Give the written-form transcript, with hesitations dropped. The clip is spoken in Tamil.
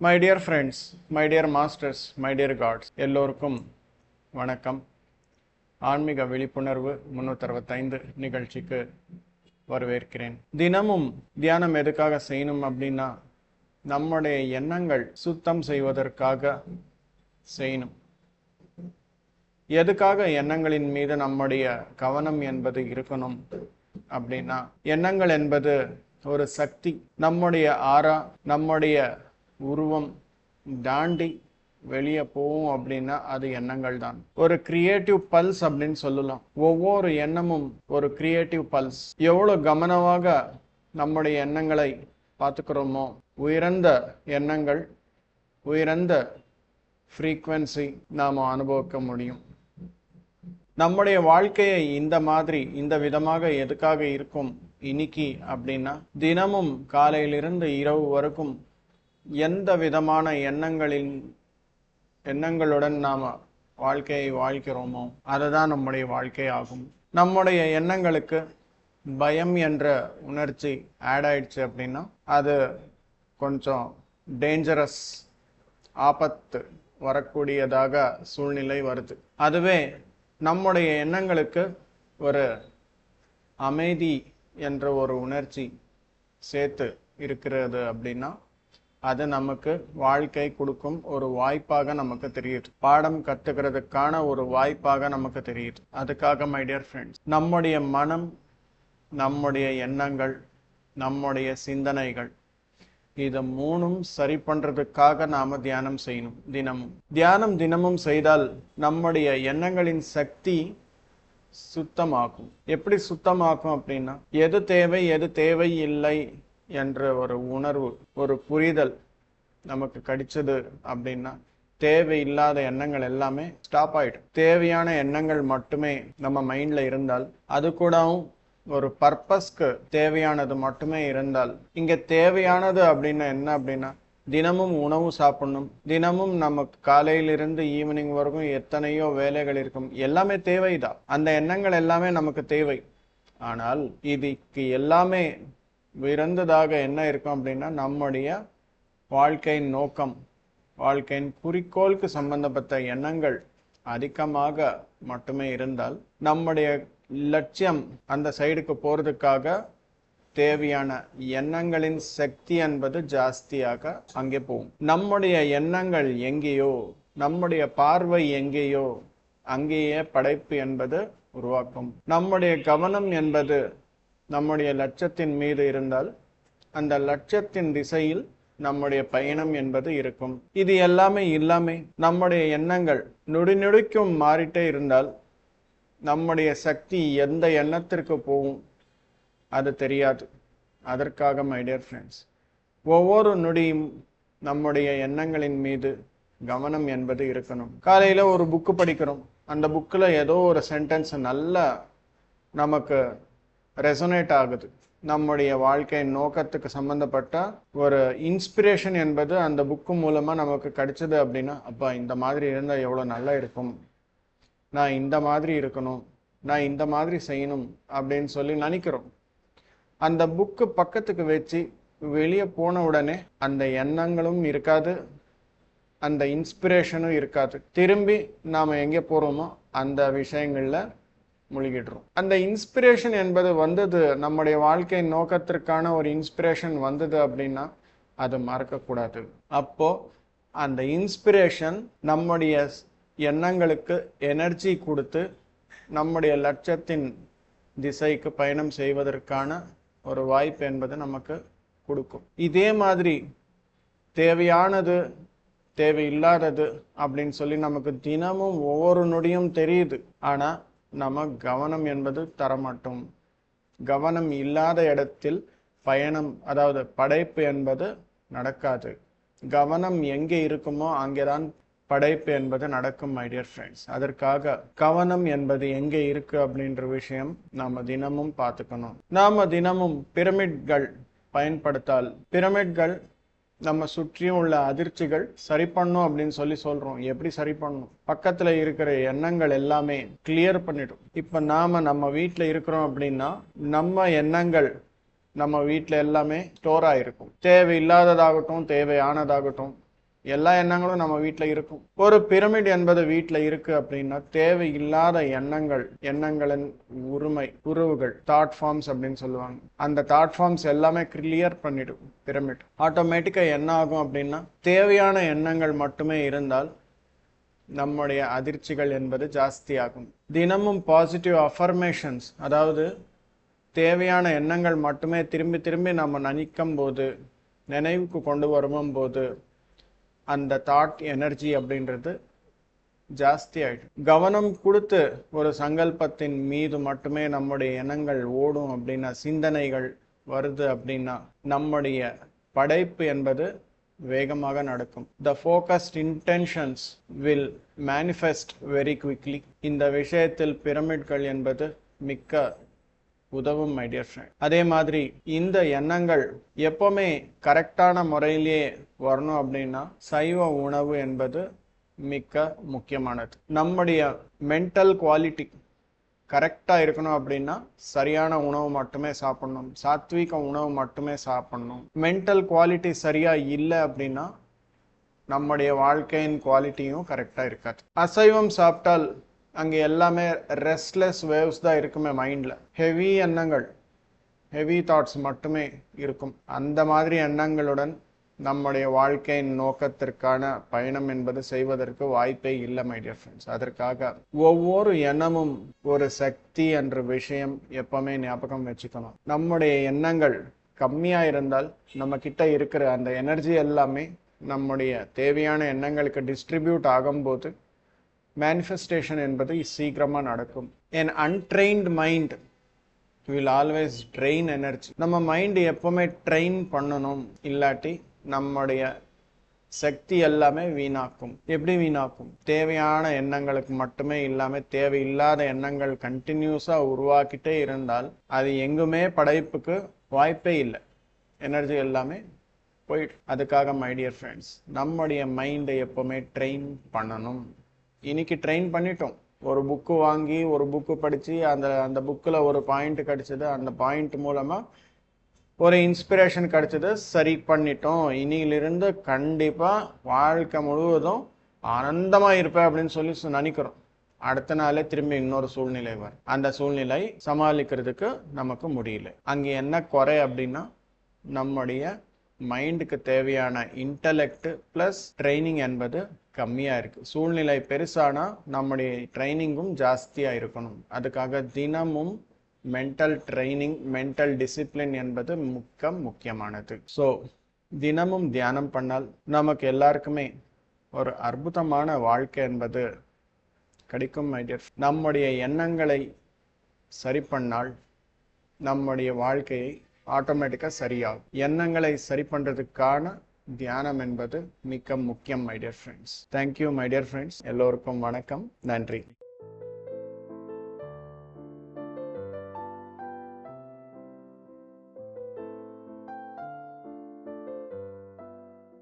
My dear friends, my dear masters, my dear gods, எல்லோருக்கும் வணக்கம். ஆன்மீக விழிப்புணர்வு 365 நிகழ்ச்சிக்கு வரவேற்கிறேன். தினமும் தியானம் எதுக்காக செய்யணும் அப்படின்னா, நம்முடைய எண்ணங்கள் சுத்தம் செய்வதற்காக செய்யணும். எதுக்காக எண்ணங்களின் மீது நம்முடைய கவனம் என்பது இருக்கணும் அப்படின்னா, எண்ணங்கள் என்பது ஒரு சக்தி. நம்முடைய ஆறா, நம்முடைய உருவம் தாண்டி வெளியே போகும் அப்படின்னா அது எண்ணங்கள் தான். ஒரு கிரியேட்டிவ் பல்ஸ் அப்படின்னு சொல்லலாம். ஒவ்வொரு எண்ணமும் ஒரு கிரியேட்டிவ் பல்ஸ். எவ்வளவு கவனமாக நம்முடைய எண்ணங்களை பார்த்துக்கிறோமோ, உயர்ந்த எண்ணங்கள், உயர்ந்த ஃப்ரீக்வன்சி நாம் அனுபவிக்க முடியும். நம்முடைய வாழ்க்கையை இந்த விதமாக எதுக்காக இருக்கும் இன்னைக்கு அப்படின்னா, தினமும் காலையிலிருந்து இரவு வரைக்கும் எந்த விதமான எண்ணங்களுடன் நாம் வாழ்க்கையை வாழ்கிறோமோ அதுதான் நம்முடைய வாழ்க்கை ஆகும். நம்முடைய எண்ணங்களுக்கு பயம் என்ற உணர்ச்சி ஆட் ஆயிடுச்சு அப்படின்னா அது கொஞ்சம் டேஞ்சரஸ், ஆபத்து வரக்கூடியதாக சூழ்நிலை வருது. அதுவே நம்முடைய எண்ணங்களுக்கு ஒரு அமைதி என்ற ஒரு உணர்ச்சி சேர்த்து இருக்கிறது அப்படின்னா அது நமக்கு வாழ்க்கை கொடுக்கும் ஒரு வாய்ப்பாக நமக்கு தெரியுது. பாடம் கத்துக்கிறதுக்கான ஒரு வாய்ப்பாக நமக்கு தெரியுது. அதுக்காக மை டியர் ஃப்ரெண்ட்ஸ், நம்முடைய மனம், நம்முடைய எண்ணங்கள், நம்முடைய சிந்தனைகள், இது மூணும் சரி பண்றதுக்காக நாம தியானம் செய்யணும். தினமும் செய்தால் நம்முடைய எண்ணங்களின் சக்தி சுத்தமாகும். எப்படி சுத்தமாகும் அப்படின்னா, எது தேவை எது தேவை இல்லை என்ற ஒரு உணர்வு, ஒரு புரிதல் நமக்கு கிடைச்சது அப்படின்னா தேவையில்லாத எண்ணங்கள் எல்லாமே ஸ்டாப் ஆயிடும். தேவையான எண்ணங்கள் மட்டுமே நம்ம மைண்ட்ல இருந்தால், அது கூடவும் ஒரு பர்பஸ்க்கு தேவையானது மட்டுமே இருந்தால், இங்க தேவையானது அப்படின்னா என்ன அப்படின்னா, தினமும் உணவு சாப்பிடணும், தினமும் நமக்கு காலையிலிருந்து ஈவினிங் வரைக்கும் எத்தனையோ வேலைகள் இருக்கும், எல்லாமே தேவைதான். அந்த எண்ணங்கள் எல்லாமே நமக்கு தேவை. ஆனால் இதுக்கு எல்லாமே உயர்ந்ததாக என்ன இருக்கும் அப்படின்னா, நம்முடைய வாழ்க்கையின் நோக்கம், வாழ்க்கையின் குறிக்கோளுக்கு சம்பந்தப்பட்ட எண்ணங்கள் அதிகமாக மட்டுமே இருந்தால், நம்முடைய லட்சியம் அந்த சைடுக்கு போறதுக்காக தேவையான எண்ணங்களின் சக்தி என்பது ஜாஸ்தியாக அங்கே போகும். நம்முடைய எண்ணங்கள் எங்கேயோ, நம்முடைய பார்வை எங்கேயோ, அங்கேயே படைப்பு என்பது உருவாக்கும். நம்முடைய கவனம் என்பது நம்முடைய லட்சியத்தின் மீது இருந்தால் அந்த லட்சியத்தின் திசையில் நம்முடைய பயணம் என்பது இருக்கும். இது எல்லாமே இல்லாம நம்முடைய எண்ணங்கள் நொடிக்கும் மாறிட்டே இருந்தால் நம்முடைய சக்தி எந்த எண்ணத்திற்கு போகும் அது தெரியாது. அதற்காக மை டியர் ஃப்ரெண்ட்ஸ், ஒவ்வொரு நொடியும் நம்முடைய எண்ணங்களின் மீது கவனம் என்பது இருக்கணும். காலையில ஒரு புக்கு படிக்கிறோம், அந்த புக்கில் ஏதோ ஒரு சென்டென்ஸ் நல்லா நமக்கு ரெசனேட் ஆகுது, நம்முடைய வாழ்க்கை நோக்கத்துக்கு சம்பந்தப்பட்ட ஒரு இன்ஸ்பிரேஷன் என்பது அந்த புக்கு மூலமா நமக்கு கிடைச்சது அப்படின்னா, அப்பா இந்த மாதிரி இருந்தால் எவ்வளோ நல்லா இருக்கும், நான் இந்த மாதிரி இருக்கணும், நான் இந்த மாதிரி செய்யணும் அப்படின்னு சொல்லி நினைக்கிறோம். அந்த புக்கு பக்கத்துக்கு வச்சு வெளியே போன உடனே அந்த எண்ணங்களும் இருக்காது, அந்த இன்ஸ்பிரேஷனும் இருக்காது. திரும்பி நாம் எங்கே போகிறோமோ அந்த விஷயங்களில் மூழ்கிடுறோம். அந்த இன்ஸ்பிரேஷன் என்பது வந்தது, நம்முடைய வாழ்க்கை நோக்கத்திற்கான ஒரு இன்ஸ்பிரேஷன் வந்தது அப்படின்னா அது மறக்கக்கூடாது. அப்போ அந்த இன்ஸ்பிரேஷன் நம்முடைய எண்ணங்களுக்கு எனர்ஜி கொடுத்து நம்முடைய லட்சியத்தின் திசைக்கு பயணம் செய்வதற்கான ஒரு வாய்ப்பு என்பது நமக்கு கொடுக்கும். இதே மாதிரி தேவையானது தேவையில்லாதது அப்படின்னு சொல்லி நமக்கு தினமும் ஒவ்வொரு நொடியும் தெரியுது. ஆனா நம்ம கவனம் என்பது தரமாட்டோம். கவனம் இல்லாத இடத்தில் பயணம், அதாவது படைப்பு என்பது நடக்காது. கவனம் எங்கே இருக்குமோ அங்கேதான் படைப்பு என்பது நடக்கும் மை டியர் ஃப்ரெண்ட்ஸ். அதற்காக கவனம் என்பது எங்கே இருக்கு அப்படின்ற விஷயம் நாம தினமும் பார்த்துக்கணும். நாம தினமும் பிரமிட்கள் பயன்படுத்தால், பிரமிட்கள் நம்ம சுற்றியும் உள்ள அதிர்ச்சிகள் சரி பண்ணும் அப்படின்னு சொல்றோம். எப்படி சரி பண்ணும்? பக்கத்துல இருக்கிற எண்ணங்கள் எல்லாமே கிளியர் பண்ணிடும். இப்ப நம்ம வீட்டுல இருக்கிறோம் அப்படின்னா நம்ம எண்ணங்கள் நம்ம வீட்டில் எல்லாமே ஸ்டோர் ஆகிருக்கும். தேவையில்லாததாகட்டும் தேவையானதாகட்டும் எல்லா எண்ணங்களும் நம்ம வீட்டில் இருக்கும். ஒரு பிரமிட் என்பது வீட்டில் இருக்கு அப்படின்னா தேவையில்லாத எண்ணங்களின் உறவுகள் தாட் ஃபார்ம்ஸ் அப்படின்னு சொல்லுவாங்க. அந்த தாட் ஃபார்ம்ஸ் எல்லாமே கிளியர் பண்ணிடும் பிரமிட். ஆட்டோமேட்டிக்கா என்ன ஆகும் அப்படின்னா தேவையான எண்ணங்கள் மட்டுமே இருந்தால் நம்முடைய அதிர்ச்சிகள் என்பது ஜாஸ்தியாகும். தினமும் பாசிட்டிவ் அஃபர்மேஷன்ஸ், அதாவது தேவையான எண்ணங்கள் மட்டுமே திரும்பி திரும்பி நம்ம நினைக்கும் போது, நினைவுக்கு கொண்டு வரும்போது அந்த தாட் எனர்ஜி அப்படின்றது ஜாஸ்தி ஆயிடும். கவனம் கொடுத்து ஒரு சங்கல்பத்தின் மீது மட்டுமே நம்முடைய எண்ணங்கள் ஓடும் அப்படின்னா, சிந்தனைகள் வருது அப்படின்னா நம்முடைய படைப்பு என்பது வேகமாக நடக்கும். The focused intentions will manifest very quickly. இந்த விஷயத்தில் பிரமிட்கள் என்பது மிக்க உதவும் மை டியர் ஃப்ரெண்ட். அதே மாதிரி இந்த எண்ணங்கள் எப்பவுமே கரெக்டான முறையிலேயே வரணும் அப்படின்னா சைவ உணவு என்பது மிக்க முக்கியமானது. நம்முடைய மென்டல் குவாலிட்டி கரெக்டாக இருக்கணும் அப்படின்னா சரியான உணவு மட்டுமே சாப்பிடணும், சாத்வீக உணவு மட்டுமே சாப்பிடணும். மென்டல் குவாலிட்டி சரியா இல்லை அப்படின்னா நம்முடைய வாழ்க்கையின் குவாலிட்டியும் கரெக்டாக இருக்காது. அசைவம் சாப்பிட்டால் அங்கே எல்லாமே ரெஸ்ட்லெஸ் வேவ்ஸ் தான் இருக்குமே மைண்டில். ஹெவி எண்ணங்கள், ஹெவி தாட்ஸ் மட்டுமே இருக்கும். அந்த மாதிரி எண்ணங்களுடன் நம்முடைய வாழ்க்கையின் நோக்கத்திற்கான பயணம் என்பது செய்வதற்கு வாய்ப்பே இல்லை மை டியர் ஃப்ரெண்ட்ஸ். அதற்காக ஒவ்வொரு எண்ணமும் ஒரு சக்தி என்ற விஷயம் எப்பவுமே ஞாபகம் வச்சுக்கணும். நம்முடைய எண்ணங்கள் கம்மியா இருந்தால் நம்ம கிட்ட இருக்கிற அந்த எனர்ஜி எல்லாமே நம்முடைய தேவையான எண்ணங்களுக்கு டிஸ்ட்ரிபியூட் ஆகும்போது மேனிஃபெஸ்டேஷன் என்பது சீக்கிரமா நடக்கும். an untrained mind will always drain energy. நம்ம மைண்ட் எப்பவுமே ட்ரெயின் பண்ணணும், இல்லாட்டி நம்முடைய சக்தி எல்லாமே வீணாக்கும். எப்படி வீணாக்கும்? தேவையான எண்ணங்களுக்கு மட்டுமே இல்லாம தேவையில்லாத எண்ணங்கள் கண்டினியூஸா உருவாக்கிட்டே இருந்தால் அது எங்குமே படைப்புக்கு வாய்ப்பே இல்லை. எனர்ஜி எல்லாமே போயிடும். அதுக்காக மை டியர் ஃப்ரெண்ட்ஸ், நம்முடைய மைண்டை எப்பவுமே ட்ரெயின் பண்ணணும். இன்னைக்கு ட்ரெயின் பண்ணிட்டோம். ஒரு புக்கு வாங்கி ஒரு புக்கு படிச்சு அந்த புக்கில் ஒரு பாயிண்ட் கிடைச்சது, அந்த பாயிண்ட் மூலமா ஒரு இன்ஸ்பிரேஷன் கிடைச்சது, சரி பண்ணிட்டோம், இனியிலிருந்து கண்டிப்பா வாழ்க்கை முழுவதும் ஆனந்தமா இருப்பேன் அப்படின்னு சொல்லி நினைக்கிறோம். அடுத்த நாளே திரும்பி இன்னொரு சூழ்நிலை வரும். அந்த சூழ்நிலை சமாளிக்கிறதுக்கு நமக்கு முடியல. அங்கே என்ன குறை அப்படின்னா நம்முடைய மைண்டுக்கு தேவையான இன்டலெக்ட் பிளஸ் ட்ரைனிங் என்பது கம்மியா இருக்கு. சூழ்நிலை பெருசானா நம்முடைய ட்ரைனிங்கும் ஜாஸ்தியா இருக்கணும். அதுக்காக தினமும் மென்டல் ட்ரைனிங், மென்டல் டிசிப்ளின் என்பது முக்கியமானது. ஸோ தினமும் தியானம் பண்ணால் நமக்கு எல்லாருக்குமே ஒரு அற்புதமான வாழ்க்கை என்பது கிடைக்கும் மை டியர். நம்முடைய எண்ணங்களை சரி பண்ணால் நம்முடைய வாழ்க்கையை ஆட்டோமேட்டிக்கா சரியாகும். எண்ணங்களை சரி பண்றதுக்கான தியானம் என்பது மிக முக்கியம் my dear friends. Thank you my dear friends. எல்லோருக்கும் வணக்கம், நன்றி.